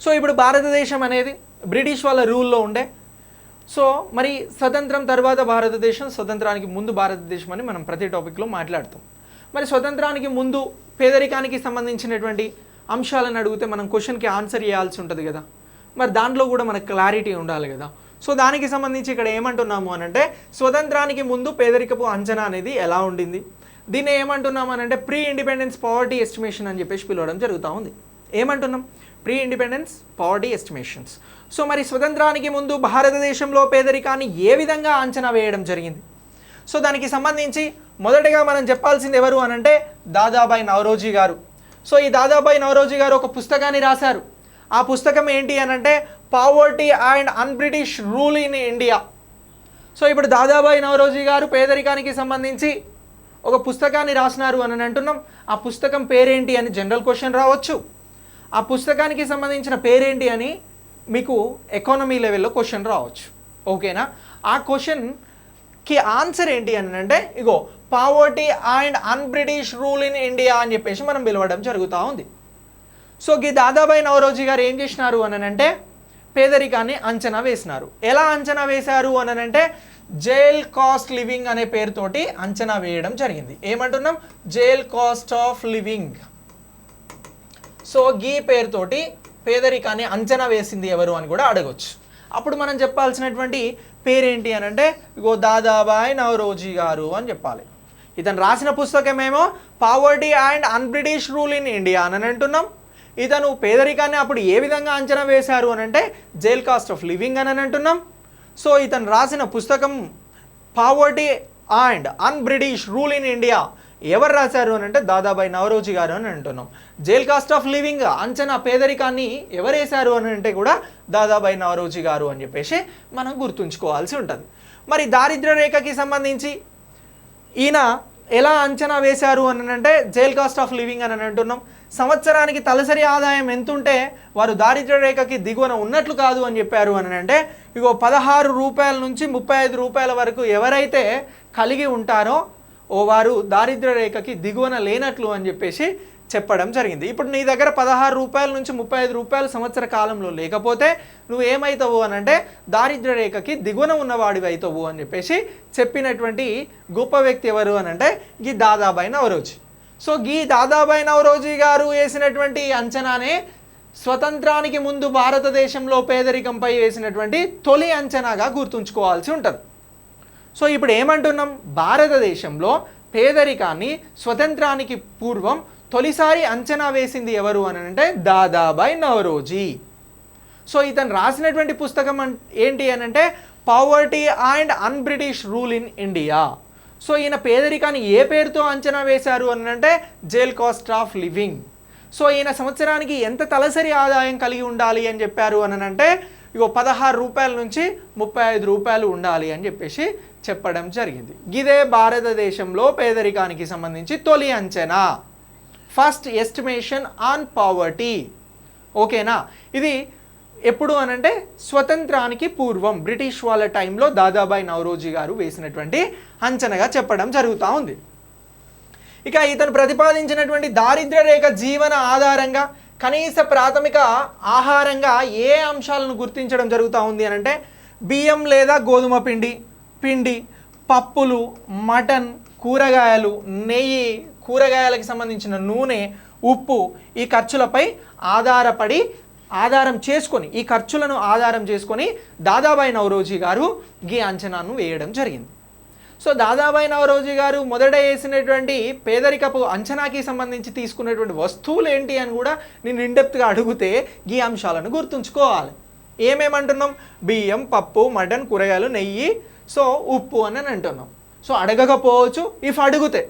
So ఇప్పుడు భారతదేశం అనేది బ్రిటిష్ వాళ్ళ రూల్లో ఉండే. సో మరి స్వతంత్రం తర్వాత భారతదేశం, స్వతంత్రానికి ముందు భారతదేశం అని మనం ప్రతి టాపిక్లో మాట్లాడుతాం. మరి స్వతంత్రానికి ముందు పేదరికానికి సంబంధించినటువంటి అంశాలను అడిగితే మనం క్వశ్చన్కి ఆన్సర్ చేయాల్సి ఉంటుంది కదా. మరి దాంట్లో కూడా మనకు క్లారిటీ ఉండాలి కదా. సో దానికి సంబంధించి ఇక్కడ ఏమంటున్నాము అని అంటే స్వతంత్రానికి ముందు పేదరికపు అంచనా అనేది ఎలా ఉండింది, దీన్ని ఏమంటున్నాము అని అంటే ప్రీ ఇండిపెండెన్స్ పావర్టీ ఎస్టిమేషన్ అని చెప్పేసి పిలవడం జరుగుతూ ఉంది. ఏమంటున్నాం? Pre independence poverty estimations. So మరి స్వతంత్రానికి ముందు భారతదేశంలో పేదరికాన్ని ఏ విధంగా అంచనా వేయడం జరిగింది? సో దానికి సంబంధించి మొదటగా మనం చెప్పాల్సింది ఎవరు అని అంటే దాదాబాయి నౌరోజీ గారు. సో ఈ దాదాబాయి నౌరోజీ గారు ఒక పుస్తకాన్ని రాశారు. ఆ పుస్తకం ఏంటి అని అంటే poverty and un British rule in India. So ఇప్పుడు దాదాబాయి నౌరోజీ గారు పేదరికానికి సంబంధించి ఒక పుస్తకాన్ని రాసినారు అని అంటున్నాం. ఆ పుస్తకం పేరేంటి అని జనరల్ క్వశ్చన్ రావచ్చు. ఆ పుస్తకానికి సంబంధించిన పేరేంటి అని మీకు ఎకానమీ లెవెల్లో క్వశ్చన్ రావచ్చు. ఓకేనా? ఆ క్వశ్చన్కి ఆన్సర్ ఏంటి అని అంటే ఇగో poverty and un British rule in India అని చెప్పేసి మనం పిలవడం జరుగుతూ ఉంది. సో ఈ దాదాబాయి నౌరోజీ గారు ఏం చేసినారు అని అంటే పేదరికాన్ని అంచనా వేసినారు. ఎలా అంచనా వేశారు అని అంటే జైల్ కాస్ట్ లివింగ్ అనే పేరుతోటి అంచనా వేయడం జరిగింది. ఏమంటున్నాం? Jail cost of living. So ఈ పేరుతోటి పేదరికాన్ని అంచనా వేసింది ఎవరు అని కూడా అడగవచ్చు. అప్పుడు మనం చెప్పాల్సినటువంటి పేరేంటి అని అంటే ఇగో దాదాబాయి నౌరోజీ గారు అని చెప్పాలి. ఇతను రాసిన పుస్తకమేమో poverty and un British rule in India అని అంటున్నాం. ఇతను పేదరికాన్ని అప్పుడు ఏ విధంగా అంచనా వేశారు అని అంటే జైల్ కాస్ట్ ఆఫ్ లివింగ్ అని అంటున్నాం. సో ఇతను రాసిన పుస్తకం poverty and un British rule in India ఎవరు రాశారు అని అంటే దాదాబాయి నౌరోజీ గారు అని అంటున్నాం. జైల్ కాస్ట్ ఆఫ్ లివింగ్ అంచనా పేదరికాన్ని ఎవరు వేశారు అని అంటే కూడా దాదాబాయి నౌరోజీ గారు అని చెప్పేసి మనం గుర్తుంచుకోవాల్సి ఉంటుంది. మరి దారిద్ర్య రేఖకి సంబంధించి ఈయన ఎలా అంచనా వేశారు అని అంటే జైల్ కాస్ట్ ఆఫ్ లివింగ్ అని అంటున్నాం. సంవత్సరానికి తలసరి ఆదాయం ఎంతుంటే వారు దారిద్ర్య రేఖకి దిగువన ఉన్నట్లు కాదు అని చెప్పారు అని అంటే ఇగో 16 రూపాయల నుంచి 35 రూపాయల వరకు ఎవరైతే కలిగి ఉంటారో వారు దారిద్ర్య రేఖకి దిగువన లేనట్లు అని చెప్పేసి చెప్పడం జరిగింది. ఇప్పుడు నీ దగ్గర 16 రూపాయల నుంచి 35 రూపాయల సంవత్సర కాలంలో లేకపోతే నువ్వు ఏమవుతావు అని అంటే దారిద్ర్య రేఖకి దిగువన ఉన్నవాడివి అవుతావు అని చెప్పేసి చెప్పినటువంటి గొప్ప వ్యక్తి ఎవరు అని అంటే ఈ దాదాబాయి నౌరోజీ. సో ఈ దాదాబాయి నౌరోజీ గారు వేసినటువంటి అంచనానే స్వతంత్రానికి ముందు భారతదేశంలో పేదరికంపై వేసినటువంటి తొలి అంచనాగా గుర్తుంచుకోవాల్సి ఉంటుంది. సో ఇప్పుడు ఏమంటున్నాం? భారతదేశంలో పేదరికాన్ని స్వతంత్రానికి పూర్వం తొలిసారి అంచనా వేసింది ఎవరు అని అంటే దాదాబాయి నౌరోజీ. సో ఇతను రాసినటువంటి పుస్తకం ఏంటి అని అంటే poverty and un British rule in India. So ఈయన పేదరికాన్ని ఏ పేరుతో అంచనా వేశారు అని అంటే jail cost of living. So ఈయన సంవత్సరానికి ఎంత తలసరి ఆదాయం కలిగి ఉండాలి అని చెప్పారు అని అంటే ఇగో 16 రూపాయల నుంచి 35 రూపాయలు ఉండాలి అని చెప్పేసి చెప్పడం జరిగింది. ఇదే భారతదేశంలో పేదరికానికి సంబంధించి తొలి అంచనా, ఫస్ట్ ఎస్టిమేషన్ ఆన్ పావర్టీ. ఓకేనా? ఇది ఎప్పుడు అనంటే స్వతంత్రానికి పూర్వం బ్రిటిష్ వాళ్ళ టైంలో దాదాబాయి నౌరోజీ గారు వేసినటువంటి అంచనాగా చెప్పడం జరుగుతూ ఉంది. ఇక ఇతను ప్రతిపాదించినటువంటి దారిద్ర్య రేఖ జీవన ఆధారంగా కనీస ప్రాథమిక ఆహారంగా ఏ అంశాలను గుర్తించడం జరుగుతూ ఉంది అని అంటే బియ్యం లేదా గోధుమ పిండి, పప్పులు, మటన్, కూరగాయలు, నెయ్యి, కూరగాయలకు సంబంధించిన నూనె, ఉప్పు ఈ ఖర్చులపై ఈ ఖర్చులను ఆధారం చేసుకొని దాదాబాయి నౌరోజీ గారు ఈ అంచనాను వేయడం జరిగింది. సో దాదాబాయి నౌరోజీ గారు మొదట వేసినటువంటి పేదరికపు అంచనాకి సంబంధించి తీసుకున్నటువంటి వస్తువులు ఏంటి అని కూడా నేను ఇన్డెప్త్గా అడిగితే ఈ అంశాలను గుర్తుంచుకోవాలి. ఏమేమంటున్నాం? బియ్యం, పప్పు, మటన్, కూరగాయలు, నెయ్యి, సో ఉప్పు అని అంటున్నాం. సో అడగకపోవచ్చు ఇఫ్ అడిగితే,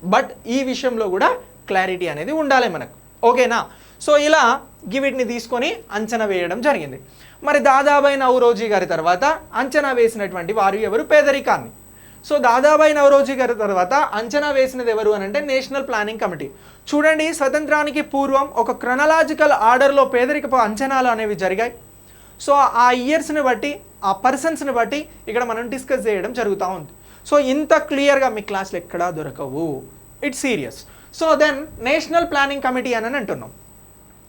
బట్ ఈ విషయంలో కూడా క్లారిటీ అనేది ఉండాలి మనకు. ఓకేనా? సో ఇలా వీటిని తీసుకొని అంచనా వేయడం జరిగింది. మరి దాదాబాయి నౌరోజీ గారి తర్వాత అంచనా వేసినటువంటి వారు ఎవరు? పేదరికాన్ని. సో దాదాబాయి నౌరోజీ గారి తర్వాత అంచనా వేసినది ఎవరు అని అంటే నేషనల్ ప్లానింగ్ కమిటీ. చూడండి, స్వతంత్రానికి పూర్వం ఒక క్రొనలాజికల్ ఆర్డర్లో పేదరికపు అంచనాలు అనేవి జరిగాయి. సో ఆ ఇయర్స్ని బట్టి, ఆ పర్సన్స్ని బట్టి ఇక్కడ మనం డిస్కస్ చేయడం జరుగుతూ ఉంది. సో ఇంత క్లియర్గా మీ క్లాస్లో ఎక్కడా దొరకవు. It's serious. So then national planning committee అని అంటున్నాం.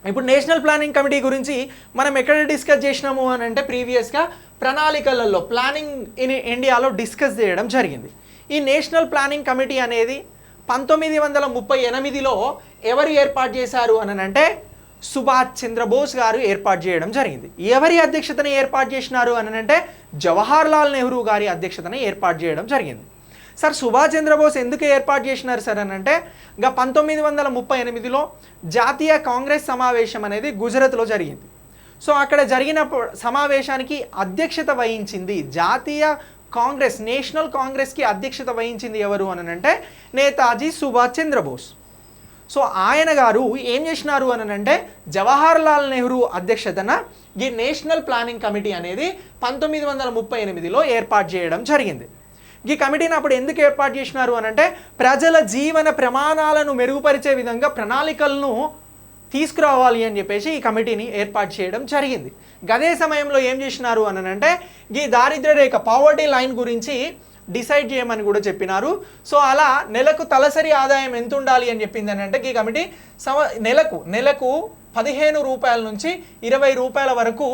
ఇప్పుడు నేషనల్ ప్లానింగ్ కమిటీ గురించి మనం ఎక్కడ డిస్కస్ చేసినాము అని అంటే ప్రీవియస్గా ప్రణాళికలలో ప్లానింగ్ ఇన్ ఇండియాలో డిస్కస్ చేయడం జరిగింది. ఈ నేషనల్ ప్లానింగ్ కమిటీ అనేది 1938లో ఎవరు ఏర్పాటు చేశారు అని అంటే సుభాష్ చంద్రబోస్ గారు ఏర్పాటు చేయడం జరిగింది. ఎవరి అధ్యక్షతన ఏర్పాటు చేసినారు అని అంటే జవహర్లాల్ నెహ్రూ గారి అధ్యక్షతన ఏర్పాటు చేయడం జరిగింది. సార్ సుభాష్ చంద్రబోస్ ఎందుకు ఏర్పాటు చేసినారు సార్ అని అంటే ఇంకా 1938లో జాతీయ కాంగ్రెస్ సమావేశం అనేది గుజరాత్లో జరిగింది. సో అక్కడ జరిగిన సమావేశానికి అధ్యక్షత వహించింది జాతీయ కాంగ్రెస్ నేషనల్ కాంగ్రెస్కి అధ్యక్షత వహించింది ఎవరు అని అంటే నేతాజీ సుభాష్ చంద్రబోస్. సో ఆయన గారు ఏం చేసినారు అని అంటే జవహర్లాల్ నెహ్రూ అధ్యక్షతన ఈ నేషనల్ ప్లానింగ్ కమిటీ అనేది 1938లో ఏర్పాటు చేయడం జరిగింది. ఈ కమిటీని అప్పుడు ఎందుకు ఏర్పాటు చేసినారు అని అంటే ప్రజల జీవన ప్రమాణాలను మెరుగుపరిచే విధంగా ప్రణాళికలను తీసుకురావాలి అని చెప్పేసి ఈ కమిటీని ఏర్పాటు చేయడం జరిగింది. గదే సమయంలో ఏం చేసినారు అని అంటే ఈ దారిద్ర్య రేఖ పావర్టీ లైన్ గురించి డిసైడ్ చేయమని కూడా చెప్పినారు. సో అలా నెలకు తలసరి ఆదాయం ఎంత ఉండాలి అని చెప్పింది అని అంటే ఈ కమిటీ నెలకు 15 రూపాయల నుంచి 20 రూపాయల వరకు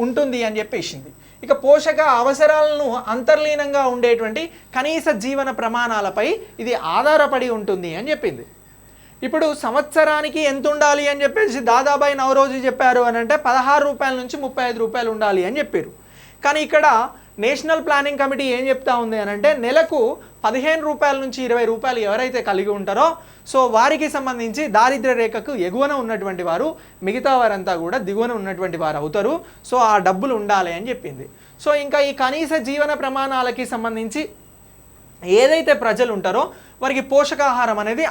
ఉంటుంది అని చెప్పేసింది. ఇక పోషక అవసరాలను అంతర్లీనంగా ఉండేటువంటి కనీస జీవన ప్రమాణాలపై ఇది ఆధారపడి ఉంటుంది అని చెప్పింది. ఇప్పుడు సంవత్సరానికి ఎంత ఉండాలి అని చెప్పేసి దాదాబాయి నవరోజీ చెప్పారు అని అంటే 16 రూపాయల నుంచి 35 రూపాయలు ఉండాలి అని చెప్పారు. కానీ ఇక్కడ నేషనల్ ప్లానింగ్ కమిటీ ఏం చెప్తా ఉంది అని అంటే నెలకు 15 రూపాయల నుంచి 20 రూపాయలు ఎవరైతే కలిగి ఉంటారో సో వారికి సంబంధించి దారిద్ర్య రేఖకు ఎగువన ఉన్నటువంటి వారు, మిగతా వారంతా కూడా దిగువన ఉన్నటువంటి వారు అవుతారు. సో ఆ డబ్బులు ఉండాలి అని చెప్పింది. సో ఇంకా ఈ కనీస జీవన ప్రమాణాలకి సంబంధించి ఏదైతే ప్రజలు ఉంటారో వారికి పోషకాహారం అనేది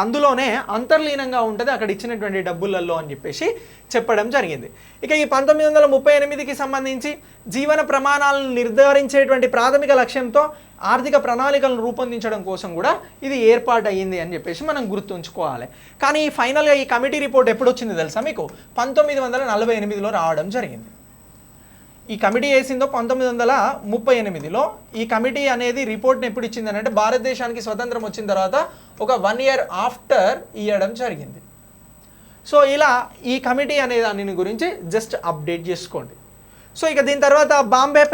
అందులోనే అంతర్లీనంగా ఉంటుంది అక్కడ ఇచ్చినటువంటి డబ్బులలో అని చెప్పేసి చెప్పడం జరిగింది. ఇక ఈ 1938కి సంబంధించి జీవన ప్రమాణాలను నిర్ధారించేటువంటి ప్రాథమిక లక్ష్యంతో ఆర్థిక ప్రణాళికలను రూపొందించడం కోసం కూడా ఇది ఏర్పాటు అయ్యింది అని చెప్పేసి మనం గుర్తుంచుకోవాలి. కానీ ఫైనల్గా ఈ కమిటీ రిపోర్ట్ ఎప్పుడు వచ్చింది తెలుసా మీకు? 1948లో రావడం జరిగింది. ఈ కమిటీ వేసిందో 1938లో. ఈ కమిటీ అనేది రిపోర్ట్ని ఎప్పుడు ఇచ్చింది అంటే భారతదేశానికి స్వతంత్రం వచ్చిన తర్వాత ఒక 1 year ఆఫ్టర్ ఇవ్వడం జరిగింది. సో ఇలా ఈ కమిటీ అనే దాని గురించి జస్ట్ అప్డేట్ చేసుకోండి. సో ఇక దీని తర్వాత బాంబే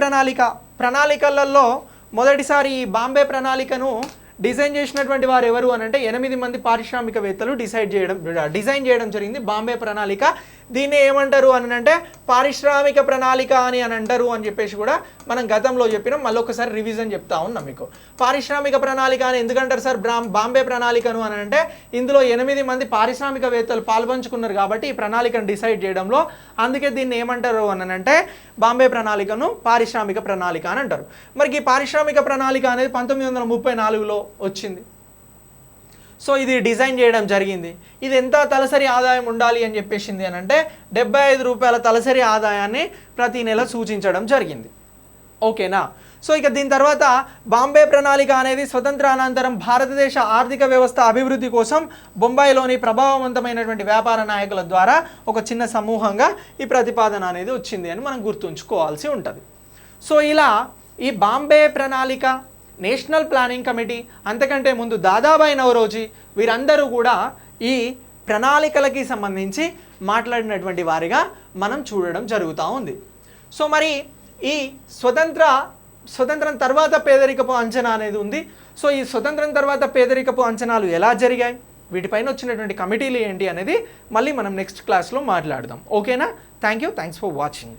ప్రణాళికలలో మొదటిసారి ఈ బాంబే ప్రణాళికను డిజైన్ చేసినటువంటి వారు ఎవరు అని అంటే 8 మంది పారిశ్రామికవేత్తలు డిజైన్ చేయడం జరిగింది బాంబే ప్రణాళిక. దీన్ని ఏమంటారు అని అంటే పారిశ్రామిక ప్రణాళిక అని అంటారు అని చెప్పేసి కూడా మనం గతంలో చెప్పినాం. మళ్ళీ ఒకసారి రివిజన్ చెప్తా ఉన్నాం మీకు. పారిశ్రామిక ప్రణాళిక అని ఎందుకంటారు సార్ బాంబే ప్రణాళికను అని అంటే ఇందులో 8 మంది పారిశ్రామికవేత్తలు పాల్పంచుకున్నారు కాబట్టి ఈ ప్రణాళికను డిసైడ్ చేయడంలో, అందుకే దీన్ని ఏమంటారు అని అంటే బాంబే ప్రణాళికను పారిశ్రామిక ప్రణాళిక అని అంటారు. మరి ఈ పారిశ్రామిక ప్రణాళిక అనేది 1934లో వచ్చింది. సో ఇది డిజైన్ చేయడం జరిగింది. ఇది ఎంత తలసరి ఆదాయం ఉండాలి అని చెప్పేసింది అని అంటే 75 రూపాయల తలసరి ఆదాయాన్ని ప్రతి నెల సూచించడం జరిగింది. ఓకేనా? సో ఇక దీని తర్వాత బాంబే ప్రణాళిక అనేది స్వతంత్రానంతరం భారతదేశ ఆర్థిక వ్యవస్థ అభివృద్ధి కోసం బొంబాయిలోని ప్రభావవంతమైనటువంటి వ్యాపార నాయకుల ద్వారా ఒక చిన్న సమూహంగా ఈ ప్రతిపాదన అనేది వచ్చింది అని మనం గుర్తుంచుకోవాల్సి ఉంటుంది. సో ఇలా ఈ బాంబే ప్రణాళిక, నేషనల్ ప్లానింగ్ కమిటీ, అంతకంటే ముందు దాదాబాయి నవరోజీ వీరందరూ కూడా ఈ ప్రణాళికలకి సంబంధించి మాట్లాడినటువంటి వారిగా మనం చూడడం జరుగుతూ ఉంది. సో మరి ఈ స్వతంత్రం తర్వాత పేదరికపు అంచనా అనేది ఉంది. సో ఈ స్వతంత్రం తర్వాత పేదరికపు అంచనాలు ఎలా జరిగాయి, వీటిపైన వచ్చినటువంటి కమిటీలు ఏంటి అనేది మళ్ళీ మనం నెక్స్ట్ క్లాస్లో మాట్లాడదాం. ఓకేనా? Thanks for watching.